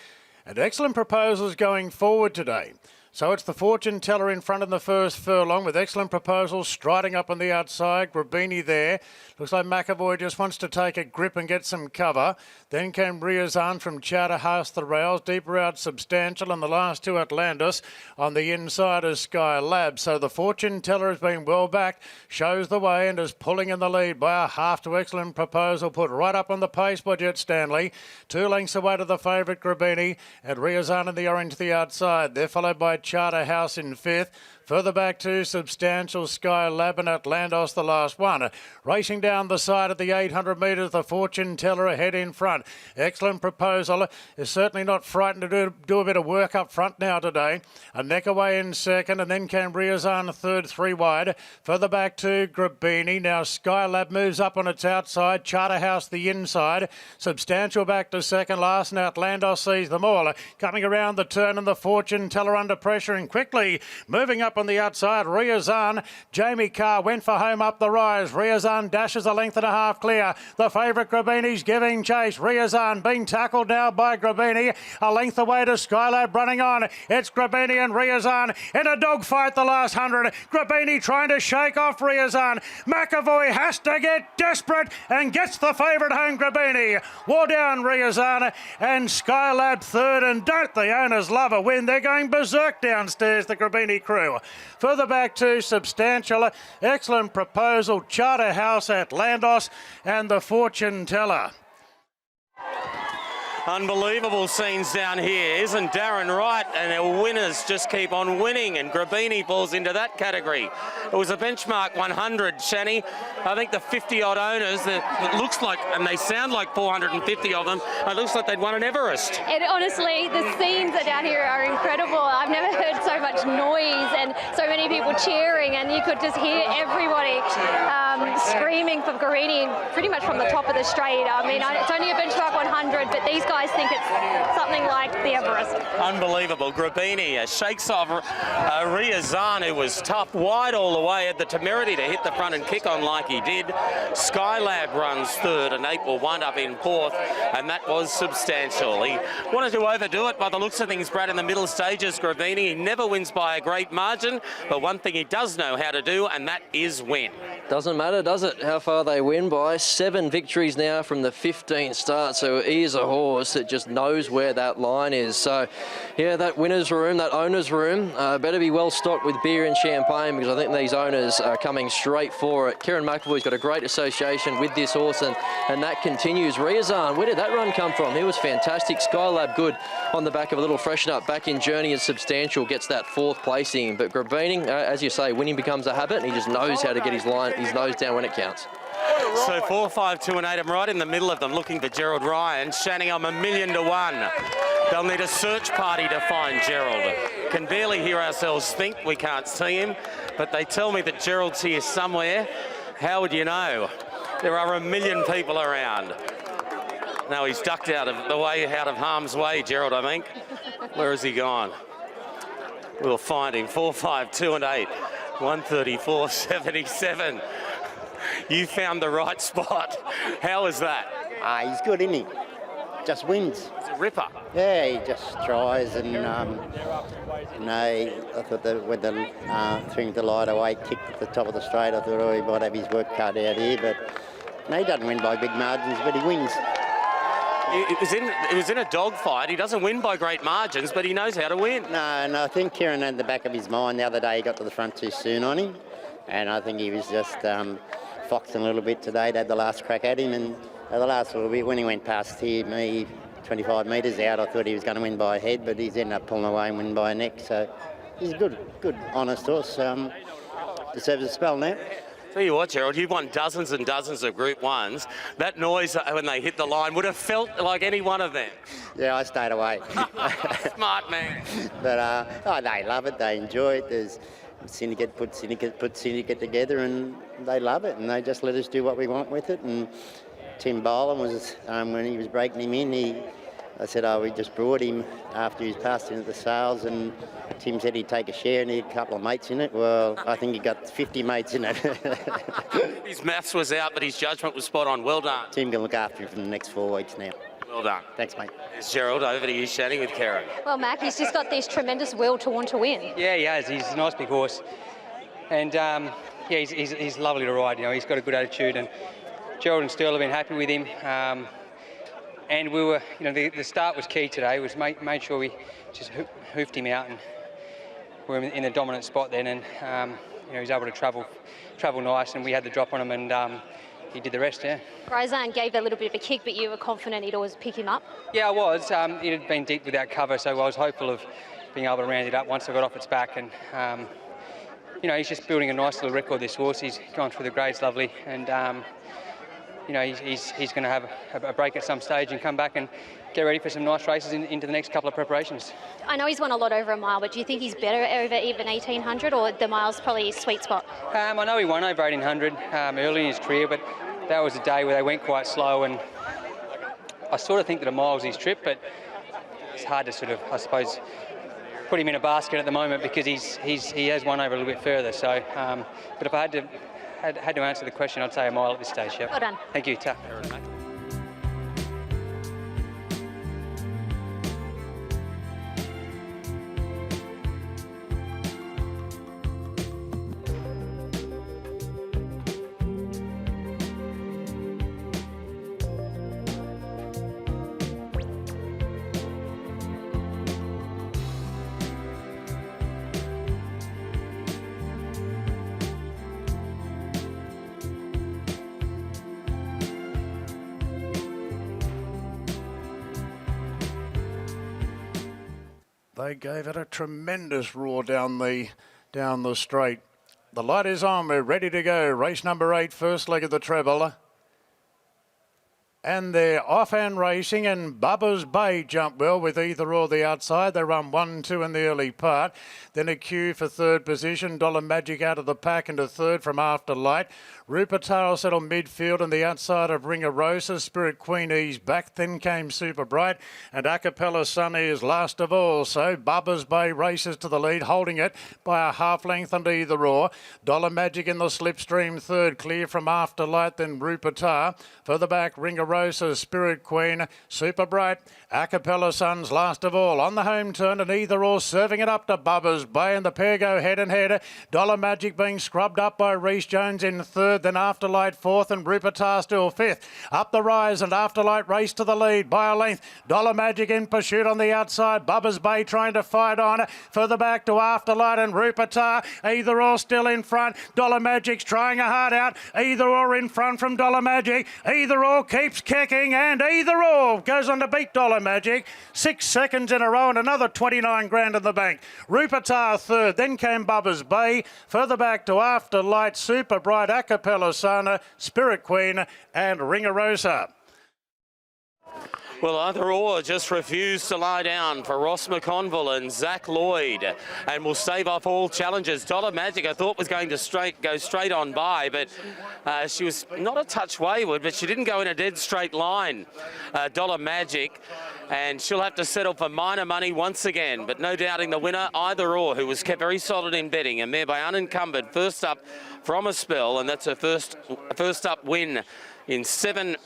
And excellent proposals going forward today. So it's the Fortune Teller in front in the first furlong with excellent proposals striding up on the outside. Grabini there. Looks like McAvoy just wants to take a grip and get some cover. Then came Riazan from Charterhouse, the rails. Deeper out, Substantial, and the last two Atlantis. On the inside is Sky Lab. So the Fortune Teller has been well back, shows the way and is pulling in the lead by a half to excellent proposal. Put right up on the pace by Jet Stanley. 2 lengths away to the favourite Grabini, and Riazan in the orange to the outside. They're followed by Charterhouse in 5th. Further back to Substantial, Sky Lab and Atlantis, the last one. Racing down the side of the 800 metres, the Fortune Teller ahead in front. Excellent proposal. Is certainly not frightened to do a bit of work up front now today. A neck away in second, and then came Riazan third, 3 wide. Further back to Grabini. Now Sky Lab moves up on its outside. Charterhouse the inside. Substantial back to second last, and Atlantis sees them all. Coming around the turn, and the Fortune Teller under pressure and quickly moving up on the outside. Riazan, Jamie Carr went for home up the rise. Riazan dashes a length and a half clear. The favourite Grabini's giving chase. Riazan being tackled now by Grabini. A length away to Skylab running on. It's Grabini and Riazan in a dogfight the last 100. Grabini trying to shake off Riazan. McAvoy has to get desperate and gets the favourite home, Grabini. Wore down Riazan and Skylab third, and don't the owners love a win? They're going berserk downstairs, the Grabini crew. Further back to Substantial, excellent proposal, Charterhouse, Atlantis and the Fortune Teller. Unbelievable scenes down here, isn't Darren right? And our winners just keep on winning, and Grabini falls into that category. It was a benchmark 100, Shani. I think the 50-odd owners, it looks like, and they sound like 450 of them, it looks like they'd won an Everest. And honestly, the scenes down here are incredible. I've never heard so much noise and so many people cheering, and you could just hear everybody screaming for Grabini pretty much from the top of the straight. I mean, it's only a benchmark 100, but these guys think it's something like the Everest. Unbelievable. Grabini shakes off Riazan, who was tough, wide all the way, had the temerity to hit the front and kick on like he did. Skylab runs third, and Ape will wind up in 4th, and that was Substantial. He wanted to overdo it by the looks of things, Brad, in the middle stages. Grabini, he never wins by a great margin, but one thing he does know how to do, and that is win. Doesn't matter, does it, how far they win by? 7 victories now from the 15 starts, so he is a horse that just knows where that line is. So, yeah, that winner's room, that owner's room, better be well stocked with beer and champagne, because I think these owners are coming straight for it. Kieran McAvoy's got a great association with this horse, and that continues. Riazan, where did that run come from? He was fantastic. Skylab good on the back of a little freshen up back in Journey, and Substantial gets that 4th placing. But Grabini, as you say, winning becomes a habit, and he just knows how to get his nose down when it counts. So 4, 5, 2 and 8, I'm right in the middle of them looking for Gerald Ryan. Shanning, I'm 1,000,000 to 1. They'll need a search party to find Gerald. Can barely hear ourselves think, we can't see him, but they tell me that Gerald's here somewhere. How would you know? There are 1,000,000 people around. No, he's ducked out of harm's way, Gerald, I think. Where has he gone? We'll find him. 4, 5, 2 and 8. 134.77. You found the right spot. How is that? He's good, isn't he? Just wins. It's a ripper. Yeah, he just tries, and I thought that when the swing to light away kicked at the top of the straight, I thought, he might have his work cut out here, but no, he doesn't win by big margins, but he wins. It was in a dogfight. He doesn't win by great margins, but he knows how to win. No, and I think Kieran had the back of his mind the other day. He got to the front too soon on him, and I think he was just foxing a little bit today. They had the last crack at him, and the last little bit, when he went past me 25 metres out, I thought he was going to win by a head, but he's ended up pulling away and win by a neck. So he's a good, honest horse. Deserves a spell now. Tell you what, Gerald, you've won dozens and dozens of Group 1s. That noise when they hit the line would have felt like any one of them. Yeah, I stayed away. Smart man. But they love it. They enjoy it. There's syndicate put syndicate together, and they love it, and they just let us do what we want with it. And Tim Boland was when he was breaking him in. I said, we just brought him after he was passed in at the sales, and Tim said he'd take a share and he had a couple of mates in it. Well, I think he got 50 mates in it. His maths was out, but his judgment was spot on. Well done. Tim can look after him for the next 4 weeks now. Well done. Thanks, mate. There's Gerald, over to you, chatting with Karen. Well, Mac, he's just got this tremendous will to want to win. Yeah, he has. He's a nice big horse. And, yeah, he's lovely to ride. You know, he's got a good attitude. And Gerald and Sterl have been happy with him. And we were, you know, the start was key today. Was made sure we just hoofed him out, and we were in the dominant spot then. And you know, he was able to travel nice, and we had the drop on him, and he did the rest. Yeah. Grizan gave a little bit of a kick, but you were confident he'd always pick him up. Yeah, I was. It had been deep without cover, so I was hopeful of being able to round it up once I got off its back. And you know, he's just building a nice little record. This horse, he's gone through the grades lovely, and you know, he's going to have a break at some stage and come back and get ready for some nice races into the next couple of preparations. I know he's won a lot over a mile, but do you think he's better over even 1800, or the mile's probably his sweet spot? I know he won over 1800 early in his career, but that was a day where they went quite slow, and I sort of think that a mile's his trip, but it's hard to sort of, I suppose, put him in a basket at the moment because he has won over a little bit further. So, but if I had to answer the question, I'd say a mile at this stage. Yep. Well done. Thank you. Ta. They gave it a tremendous roar down the straight. The light is on. We're ready to go. Race number 8, first leg of the treble. And they're off and racing, and Bubba's Bay jump well with either or the outside. They run 1-2 in the early part. Then a queue for third position. Dollar Magic out of the pack into third from Afterlight. Rupertar settled midfield and the outside of Ringer Rosa. Spirit Queen eased back. Then came Super Bright. And Acapella Sunny is last of all. So Bubba's Bay races to the lead, holding it by a half length under either or. Dollar Magic in the slipstream third, clear from Afterlight. Then Rupertar. Further back, Ringer Rosa, Spirit Queen, Super Bright. Acapella Sun's last of all. On the home turn and either or serving it up to Bubba's Bay, and the pair go head and head. Dollar Magic being scrubbed up by Rhys Jones in third. Then Afterlight fourth and Rupertar still fifth. Up the rise and Afterlight race to the lead by a length. Dollar Magic in pursuit on the outside. Bubba's Bay trying to fight on. Further back to Afterlight and Rupertar. Either or still in front. Dollar Magic's trying a hard out. Either or in front from Dollar Magic. Either or keeps kicking, and either or goes on to beat Dollar Magic. 6 seconds in a row and another 29 grand in the bank. Rupertar third. Then came Bubba's Bay. Further back to Afterlight, Super Bright, Acapella Sana, Spirit Queen and Ringer Rosa. Well, either or just refused to lie down for Ross McConville and Zach Lloyd, and will stave off all challenges. Dollar Magic, I thought, was going to go straight on by, but she was not a touch wayward, but she didn't go in a dead straight line, Dollar Magic, and she'll have to settle for minor money once again, but no doubting the winner, either or, who was kept very solid in betting, and thereby unencumbered, first up from a spell, and that's her first up win in 7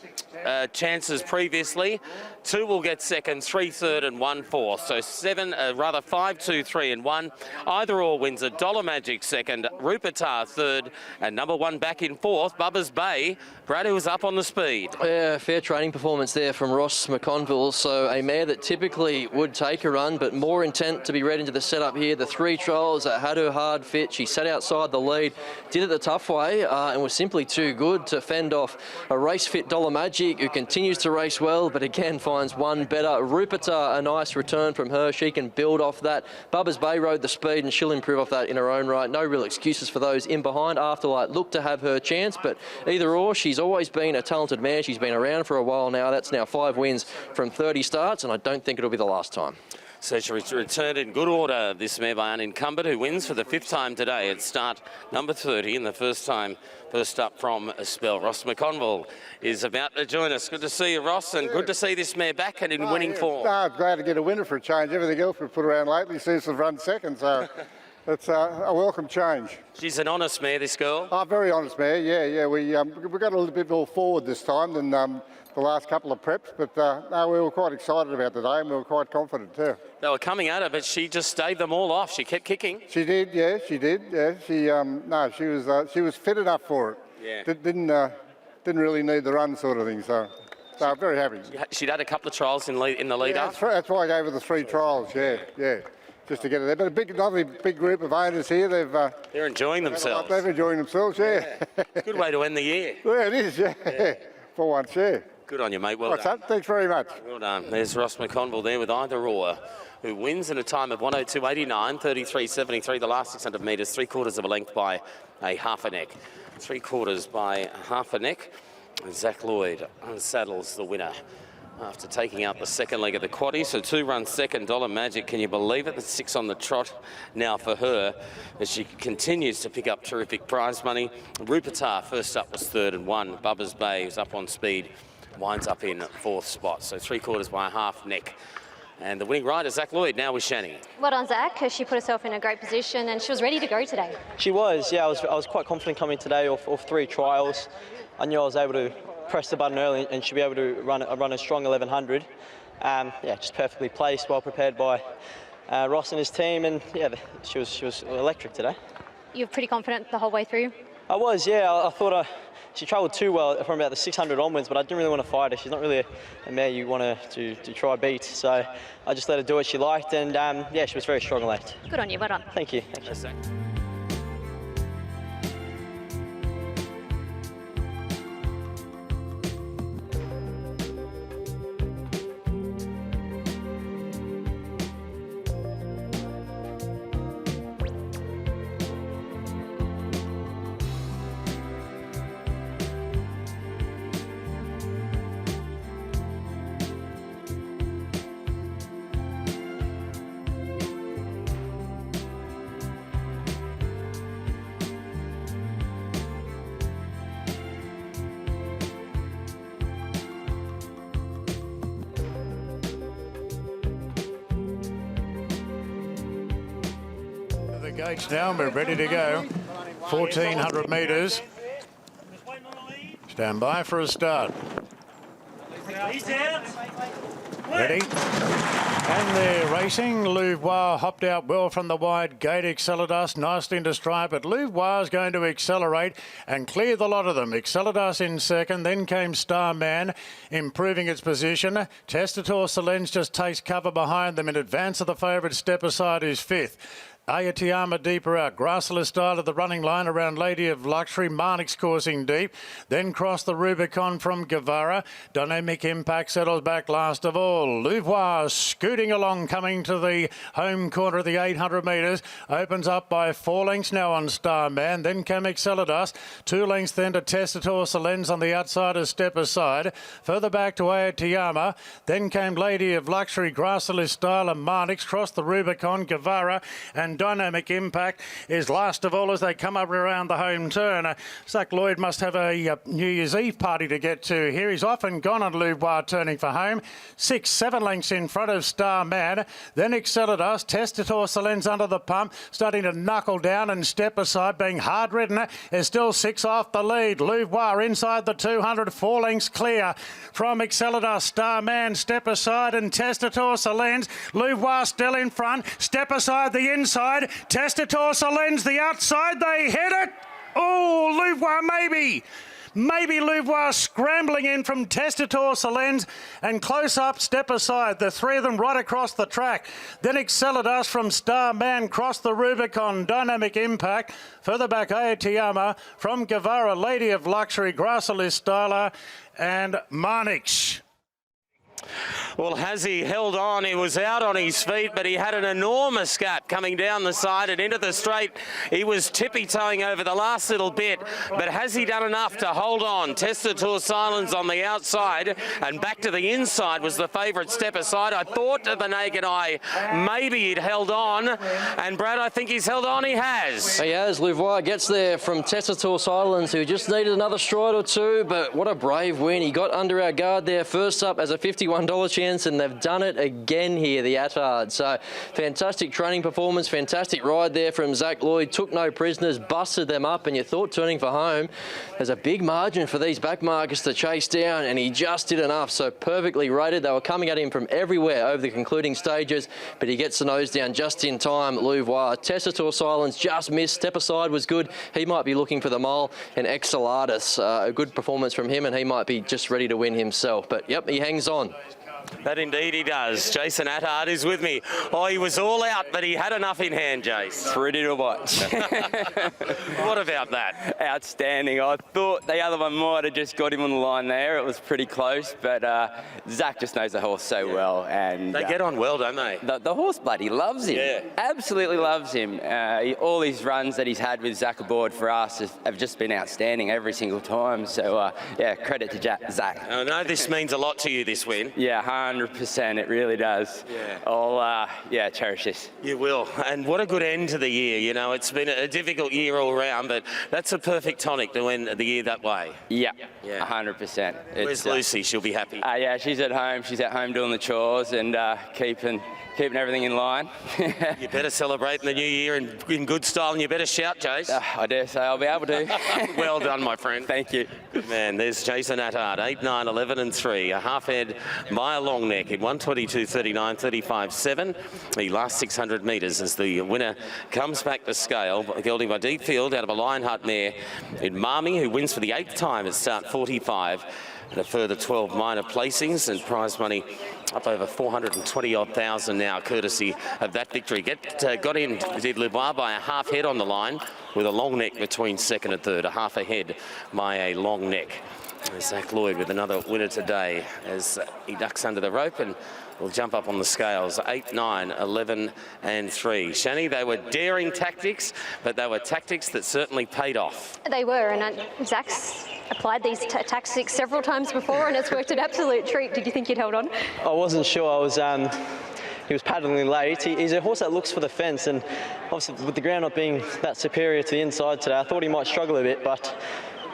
chances previously. 2 will get second, 3 third and 1 fourth. So 5, 2, 3 and 1. Either or wins a Dollar Magic second, Rupertar third, and number 1 back in fourth, Bubba's Bay. Brad, who was up on the speed. Yeah, fair training performance there from Ross McConville. So a mare that typically would take a run, but more intent to be read into the setup here. The 3 trials that had her hard fit. She sat outside the lead, did it the tough way, and was simply too good to fend off a race-fit Dollar Magic, who continues to race well, but again finds one better. Rupertar, a nice return from her. She can build off that. Bubba's Bay rode the speed, and she'll improve off that in her own right. No real excuses for those in behind. Afterlight looked to have her chance, but either or, she's always been a talented mare. She's been around for a while now. That's now 5 wins from 30 starts, and I don't think it'll be the last time. So she returned in good order, this mare by Unencumbered, who wins for the 5th time today at start number 30, and the first up from a spell. Ross McConville is about to join us. Good to see you, Ross, and good to see this mare back and in winning form. No, I'm glad to get a winner for a change. Everything else we've put around lately seems to have run second, so it's a welcome change. She's an honest mare, this girl. Oh, very honest mare, yeah. We got a little bit more forward this time than the last couple of preps, but no, we were quite excited about today and we were quite confident too. They were coming at her, but she just stayed them all off. She kept kicking. She did, yeah, she did. Yeah, she was fit enough for it. Yeah. Didn't really need the run sort of thing, so very happy. She'd had a couple of trials in the lead up. That's why I gave her the 3 trials, yeah. Just to get it there. But another big group of owners here. They're enjoying themselves. They're enjoying themselves, yeah. Good way to end the year. Yeah, it is, yeah. For once, yeah. Good on you, mate. Well done. done. Thanks very much. Well done. There's Ross McConville there with Either Or, who wins in a time of 102.89, 33.73, the last 600 metres, 3/4 of a length by a half a neck. 3/4 by half a neck. Zach Lloyd unsaddles the winner after taking out the second leg of the quaddie. So 2 runs second, Dollar Magic. Can you believe it? That's 6 on the trot now for her as she continues to pick up terrific prize money. Rupertar first up was 3rd and 1. Bubba's Bay was up on speed, winds up in 4th spot. So 3/4 by a half neck. And the winning rider, Zach Lloyd, now with Shani. Well done, Zach, because she put herself in a great position and she was ready to go today. She was, yeah. I was quite confident coming today off 3 trials. I knew I was able to press the button early and she'd be able to run a strong 1100. Just perfectly placed, well prepared by Ross and his team, and yeah, she was electric today. You're pretty confident the whole way through? I was, yeah. I thought she travelled too well from about the 600 onwards, but I didn't really want to fight her. She's not really a mare you want to try beat, so I just let her do what she liked, and yeah, she was very strong late. Good on you, well done. Thank you. Yes, Zach. The gates now, and we're ready to go. 1,400 metres. Stand by for a start. Ready. And they're racing. Louvois hopped out well from the wide gate. Exceladus nicely into stride, but Louvois is going to accelerate and clear the lot of them. Exceladus in second, then came Starman, improving its position. Testator Solenz just takes cover behind them in advance of the favourite. Step Aside is 5th. Ayatiyama deeper out. Grassless style of the running line around Lady of Luxury. Marnix coursing deep. Then cross the Rubicon from Guevara. Dynamic Impact settles back last of all. Louvois scooting along, coming to the home corner of the 800 metres. Opens up by 4 lengths now on Starman. Then came Exceladus. 2 lengths then to Testator Solenz on the outside as Step Aside. Further back to Ayatiyama. Then came Lady of Luxury. Grassless style and Marnix. Crossed the Rubicon. Guevara and Dynamic Impact is last of all as they come up around the home turn. Zach Lloyd must have a New Year's Eve party to get to here. He's off and gone on Louvois turning for home. 6-7 lengths in front of Starman. Then Exceladus. Testator Solenz under the pump, starting to knuckle down, and Step Aside being hard ridden is still 6 off the lead. Louvois inside the 200, 4 lengths clear from Exceladus. Starman, Step Aside and Testator Solenz. Louvois still in front. Step Aside the inside. Testator Solenz the outside. They hit it. Oh, Louvois maybe. Maybe Louvois scrambling in from Testator Solenz, and close up Step Aside. The 3 of them right across the track. Then Exceladus from Starman crossed the Rubicon. Dynamic Impact. Further back Ayatiyama from Guevara. Lady of Luxury. Grassless Styler and Marnix. Well, has he held on? He was out on his feet, but he had an enormous gap coming down the side and into the straight. He was tippy-toeing over the last little bit, but has he done enough to hold on? Testator Silence on the outside, and back to the inside was the favourite step aside. I thought to the naked eye, maybe he'd held on, and Brad, I think he's held on. He has. He has. Louvois gets there from Testator Silence, who just needed another stride or two, but what a brave win. He got under our guard there first up as a $51 chance, and they've done it again here, the Attard. So fantastic training performance, fantastic ride there from Zach Lloyd. Took no prisoners, busted them up, and you thought turning for home, there's a big margin for these back markers to chase down, and he just did enough. So perfectly rated. They were coming at him from everywhere over the concluding stages, but he gets the nose down just in time, Louvois. Testator Silence just missed. Step aside was good. He might be looking for the mole. And Excellatus, a good performance from him, and he might be just ready to win himself. But yep, he hangs on. That indeed he does. Jason Attard is with me. Oh, he was all out, but he had enough in hand, Jace. Pretty to watch. What about that? Outstanding. I thought the other one might have just got him on the line there. It was pretty close, but Zach just knows the horse so well. And they get on well, don't they? The horse bloody loves him. Yeah. Absolutely loves him. All these runs that he's had with Zach aboard for us have just been outstanding every single time. So, yeah, credit to Zach. I know this means a lot to you, this win. Yeah, 100%. It really does. Yeah. I'll, cherish this. You will. And what a good end to the year. You know, it's been a difficult year all round, but that's a perfect tonic to end the year that way. Yeah, 100%. Where's Lucy? She'll be happy. Yeah, she's at home. She's at home doing the chores and keeping everything in line. You better celebrate the new year in good style, and you better shout, Jace. I dare say I'll be able to. Well done, my friend. Thank you. Good man. There's Jason Attard, 8, 9, 11 and 3. A half head by a long neck in 122.39, 35.7. The last 600 metres as the winner comes back to scale, gelding by Deep Field out of a Lionheart mare in Marmy, who wins for the 8th time at start 45. And a further 12 minor placings and prize money up over 420-odd thousand now, courtesy of that victory. Got in, did Louvois by a half head on the line with a long neck between second and third, a half a head by a long neck. Zach Lloyd with another winner today as he ducks under the rope and will jump up on the scales. 8, 9, 11 and 3. Shani, they were daring tactics, but they were tactics that certainly paid off. They were, and Zach's applied these tactics several times before, and it's worked an absolute treat. Did you think you'd held on? I wasn't sure. He was paddling late. He's a horse that looks for the fence, and obviously with the ground not being that superior to the inside today, I thought he might struggle a bit, but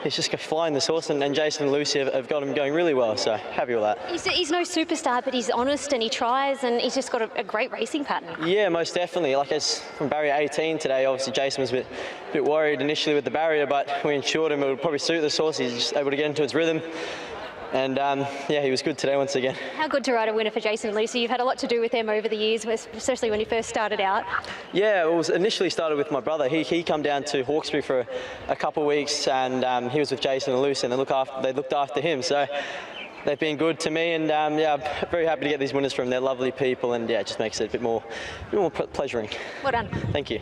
he's just flying this horse, and Jason and Lucy have got him going really well, so happy with that. He's no superstar, but he's honest and he tries, and he's just got a great racing pattern. Yeah, most definitely. Like as from barrier 18 today, obviously Jason was a bit worried initially with the barrier, but we ensured him it would probably suit this horse. He's just able to get into his rhythm. And yeah, he was good today once again. How good to ride a winner for Jason and Lucy? You've had a lot to do with them over the years, especially when you first started out. Yeah, it was initially started with my brother. He come down to Hawkesbury for a couple of weeks, and he was with Jason and Lucy, and they looked after him. So they've been good to me, and yeah, I'm very happy to get these winners from them. They're lovely people, and yeah, it just makes it a bit more pleasuring. Well done. Thank you.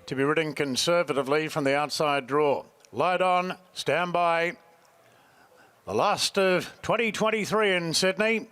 To be ridden conservatively from the outside draw. Load on, stand by. The last of 2023 in Sydney.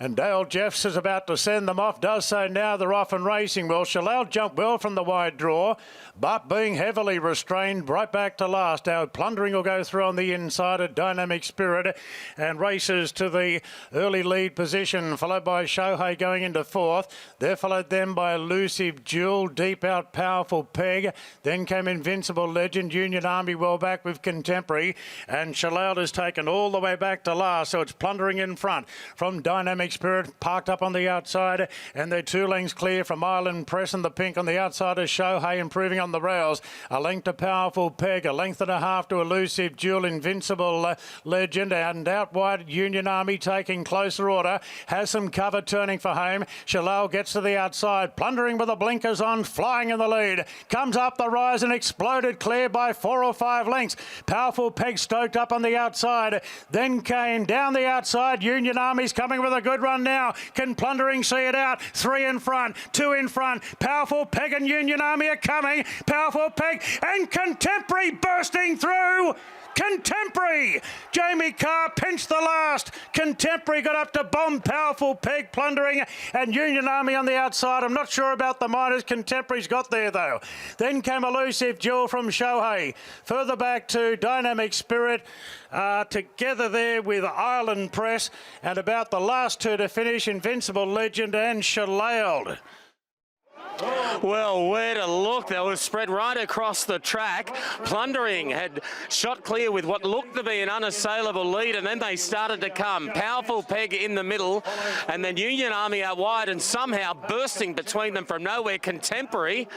And Dale Jeffs is about to send them off. Does so now. They're off and racing well. Shalal jumped well from the wide draw, but being heavily restrained right back to last. Our Plundering will go through on the inside. A Dynamic Spirit and races to the early lead position, followed by Shohei going into fourth. They're followed then by Elusive Jewel, Deep Out, Powerful Peg. Then came Invincible Legend, Union Army well back with Contemporary. And Shalal is taken all the way back to last. So it's Plundering in front from Dynamic Dynamic Spirit parked up on the outside, and they're 2 lengths clear from Island Press and the pink on the outside is Shohei improving on the rails. A length to Powerful Peg, a length and a half to Elusive Duel, Invincible Legend, and out wide Union Army taking closer order. Has some cover turning for home. Shalal gets to the outside, plundering with the blinkers on, flying in the lead. Comes up the rise and exploded clear by 4 or 5 lengths. Powerful Peg stoked up on the outside. Then came down the outside. Union Army's coming with a good run now. Can Plundering see it out? 3 in front, 2 in front. Powerful Peg and Union Army are coming. Powerful Peg and Contemporary bursting through. Contemporary! Jamie Carr pinched the last. Contemporary got up to bomb Powerful Peg, Plundering, and Union Army on the outside. I'm not sure about the minors. Contemporary's got there, though. Then came Elusive Duel from Shohei. Further back to Dynamic Spirit. Together there with Island Press. And about the last 2 to finish, Invincible Legend and Shalal. Well, where to look? They were spread right across the track. Plundering had shot clear with what looked to be an unassailable lead, and then they started to come. Powerful Peg in the middle, and then Union Army out wide, and somehow bursting between them from nowhere. Contemporary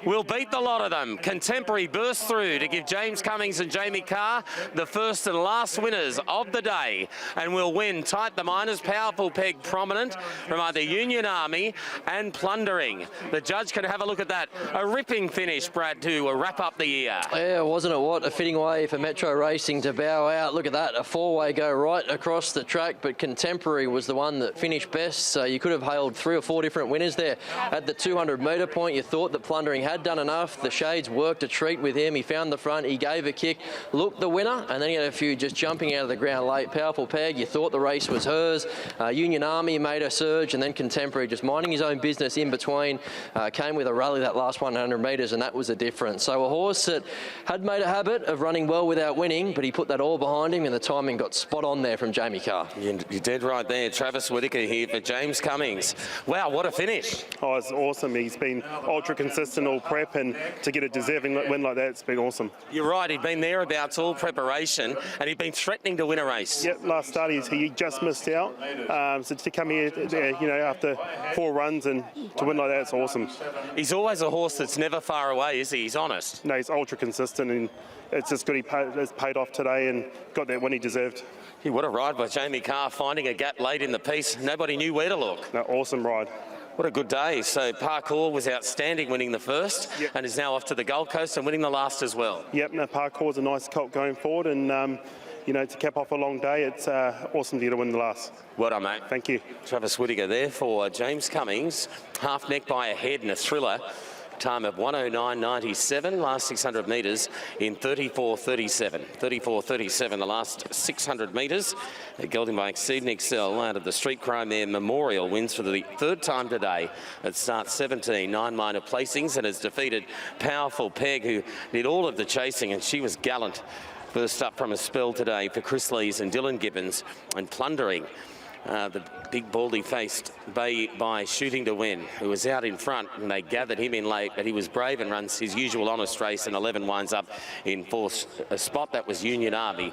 will beat the lot of them. Contemporary burst through to give James Cummings and Jamie Carr the first and last winners of the day, and will win tight the minors. Powerful Peg prominent from either Union Army and Plundering. The judge can have a look at that. A ripping finish, Brad, to wrap up the year. Yeah, wasn't it what? A fitting way for Metro Racing to bow out. Look at that, a 4-way go right across the track, but Contemporary was the one that finished best. So you could have hailed 3 or 4 different winners there. At the 200-metre point, you thought that Plundering had done enough. The Shades worked a treat with him. He found the front, he gave a kick, looked the winner, and then he had a few just jumping out of the ground late. Powerful Peg, you thought the race was hers. Union Army made a surge, and then Contemporary just minding his own business in between. Came with a rally that last 100 metres, and that was the difference. So a horse that had made a habit of running well without winning, but he put that all behind him, and the timing got spot on there from Jamie Carr. You're dead right there. Travis Whitaker here for James Cummings. Wow, what a finish. Oh, it's awesome. He's been ultra consistent all prep, and to get a deserving win like that, it's been awesome. You're right, he'd been thereabouts all preparation, and he'd been threatening to win a race. Yep, last start he just missed out. So to come here, after 4 runs and to win like that, it's awesome. He's always a horse that's never far away, is he? He's honest. No, he's ultra consistent, and it's just good it's paid off today and got that win he deserved. Yeah, what a ride by Jamie Carr, finding a gap late in the piece. Nobody knew where to look. No, awesome ride. What a good day. So Parkour was outstanding, winning the first, and is now off to the Gold Coast and winning the last as well. Yep, no, Parkour's a nice colt going forward, and to cap off a long day, it's awesome to get a win the last. Well done, mate. Thank you. Travis Whitaker there for James Cummings. Half neck by a head and a thriller. Time of 109.97, last 600 metres in 34.37. 34.37 the last 600 metres. Gelding by Exceed and Excel out of the Street Chrome there. Memorial wins for the 3rd time today at start 17, 9 minor placings, and has defeated Powerful Peg, who did all of the chasing, and she was gallant. First up from a spell today for Chris Lees and Dylan Gibbons, and Plundering. The big baldy-faced bay by Shooting to Win, who was out in front, and they gathered him in late, but he was brave and runs his usual honest race, and 11 winds up in 4th spot. That was Union Army,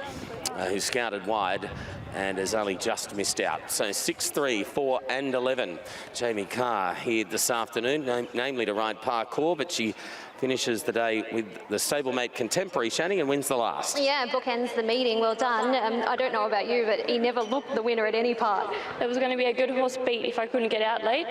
who scouted wide and has only just missed out. So 6, 3, 4 and 11. Jamie Carr here this afternoon, namely to ride Parkour, but she finishes the day with the stablemate Contemporary, Shanny, and wins the last. Yeah, bookends the meeting. Well done. I don't know about you, but he never looked the winner at any part. It was going to be a good horse beat if I couldn't get out late.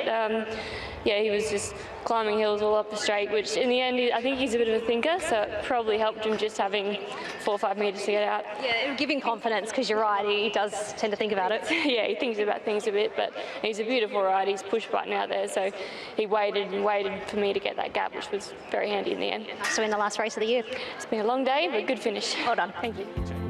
Yeah, he was just climbing hills all up the straight, which in the end, I think he's a bit of a thinker, so it probably helped him just having 4 or 5 metres to get out. Yeah, giving confidence, because you're right, he does tend to think about it. Yeah, he thinks about things a bit, but he's a beautiful ride. He's push button out there, so he waited and waited for me to get that gap, which was very handy in the end. So in the last race of the year. It's been a long day, but good finish. Well done. Thank you.